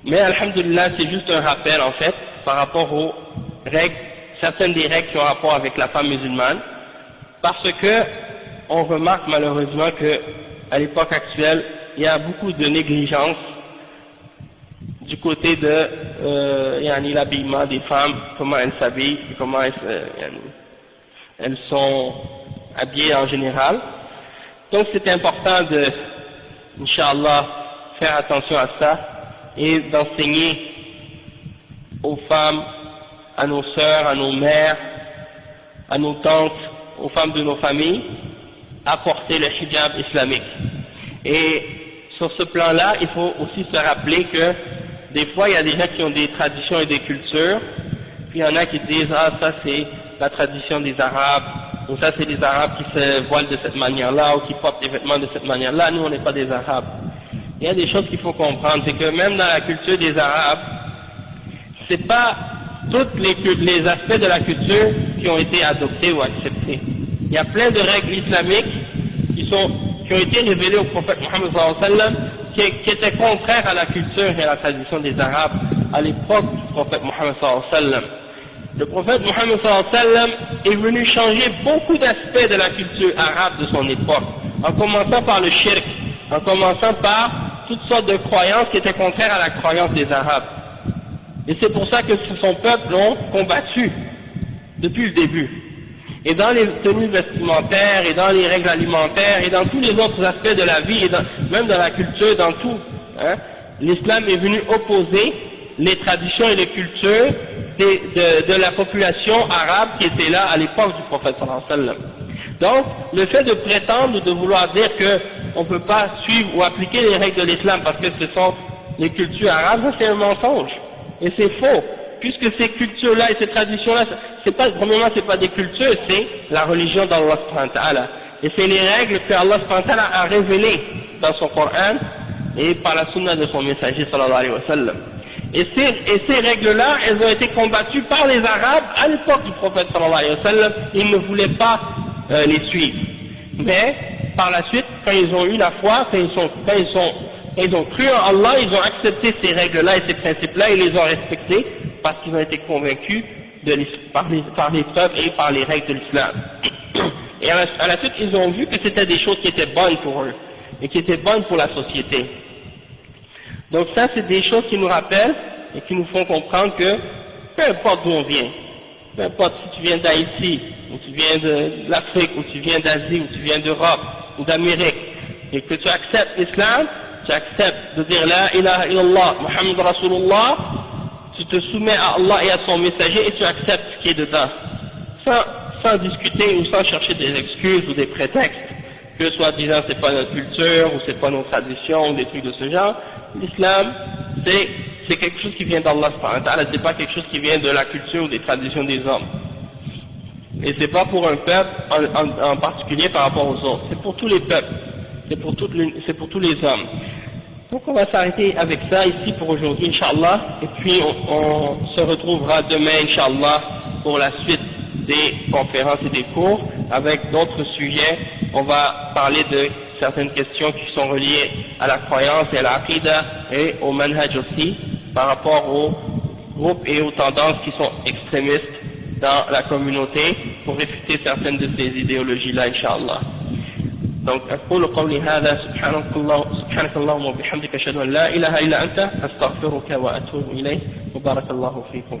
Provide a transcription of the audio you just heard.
Mais alhamdulillah, c'est juste un rappel en fait par rapport aux règles, certaines des règles qui ont rapport avec la femme musulmane, parce que on remarque malheureusement que à l'époque actuelle, il y a beaucoup de négligence du côté de l'habillement des femmes, comment elles s'habillent, comment elles sont habillées en général. Donc c'est important de, Inch'Allah, faire attention à ça et d'enseigner aux femmes, à nos sœurs, à nos mères, à nos tantes, aux femmes de nos familles, à porter le hijab islamique. Et sur ce plan-là, il faut aussi se rappeler que des fois, il y a des gens qui ont des traditions et des cultures, puis il y en a qui disent « Ah, ça c'est la tradition des Arabes », ou « ça c'est les Arabes qui se voilent de cette manière-là, ou qui portent des vêtements de cette manière-là, nous on n'est pas des Arabes ». Il y a des choses qu'il faut comprendre, c'est que même dans la culture des Arabes, c'est pas tous les aspects de la culture qui ont été adoptés ou acceptés. Il y a plein de règles islamiques qui ont été révélées au prophète Mohammed sallallahu alayhi wa sallam, qui étaient contraires à la culture et à la tradition des Arabes à l'époque du prophète Mohammed sallallahu alayhi wa sallam. Le prophète Mohammed sallallahu alayhi wa sallam est venu changer beaucoup d'aspects de la culture arabe de son époque, en commençant par le shirk, en commençant par toutes sortes de croyances qui étaient contraires à la croyance des Arabes. Et c'est pour ça que son peuple l'ont combattu depuis le début. Et dans les tenues vestimentaires, et dans les règles alimentaires, et dans tous les autres aspects de la vie, et même dans la culture, dans tout, l'islam est venu opposer les traditions et les cultures de la population arabe qui était là à l'époque du prophète sallallahu alayhi wa sallam. Donc, le fait de prétendre ou de vouloir dire qu'on ne peut pas suivre ou appliquer les règles de l'islam parce que ce sont les cultures arabes, c'est un mensonge. Et c'est faux, puisque ces cultures-là et ces traditions-là, premièrement, c'est pas des cultures, c'est la religion d'Allah subhanahu wa ta'ala. Et c'est les règles que Allah subhanahu wa ta'ala a révélées dans son Coran et par la sunna de son messager sallallahu alayhi wa sallam. Et ces règles-là, elles ont été combattues par les Arabes à l'époque du prophète sallallahu alayhi wa sallam. Ils ne voulaient pas les suivre. Mais, par la suite, quand ils ont eu la foi, quand ils ont cru en Allah, ils ont accepté ces règles-là et ces principes-là, ils les ont respectés parce qu'ils ont été convaincus par les preuves et par les règles de l'islam. Et à la suite, ils ont vu que c'était des choses qui étaient bonnes pour eux et qui étaient bonnes pour la société. Donc ça, c'est des choses qui nous rappellent et qui nous font comprendre que peu importe d'où on vient, peu importe si tu viens d'Haïti, ou tu viens de l'Afrique, ou tu viens d'Asie, ou tu viens d'Europe, ou d'Amérique, et que tu acceptes l'islam, tu acceptes de dire la ilaha illallah, Muhammad Rasulullah, tu te soumets à Allah et à son messager et tu acceptes ce qui est dedans, sans discuter ou sans chercher des excuses ou des prétextes, que soit disant c'est pas notre culture ou c'est pas nos traditions ou des trucs de ce genre. L'islam, c'est quelque chose qui vient d'Allah subhanahu wa ta'ala, c'est pas quelque chose qui vient de la culture ou des traditions des hommes. Et c'est pas pour un peuple en particulier par rapport aux autres, c'est pour tous les peuples, c'est pour tous les hommes. Donc on va s'arrêter avec ça ici pour aujourd'hui, Inch'Allah, et puis on se retrouvera demain, Inch'Allah, pour la suite des conférences et des cours, avec d'autres sujets. On va parler de certaines questions qui sont reliées à la croyance et à l'aqidah et au manhaj aussi, par rapport aux groupes et aux tendances qui sont extrémistes dans la communauté, pour réfuter certaines de ces idéologies-là, Inch'Allah. Donc, أقول قولي هذا سبحانك اللهم وبحمدك أشهد أن لا إله إلا أنت أستغفرك وأتوب إليك وبارك الله فيكم.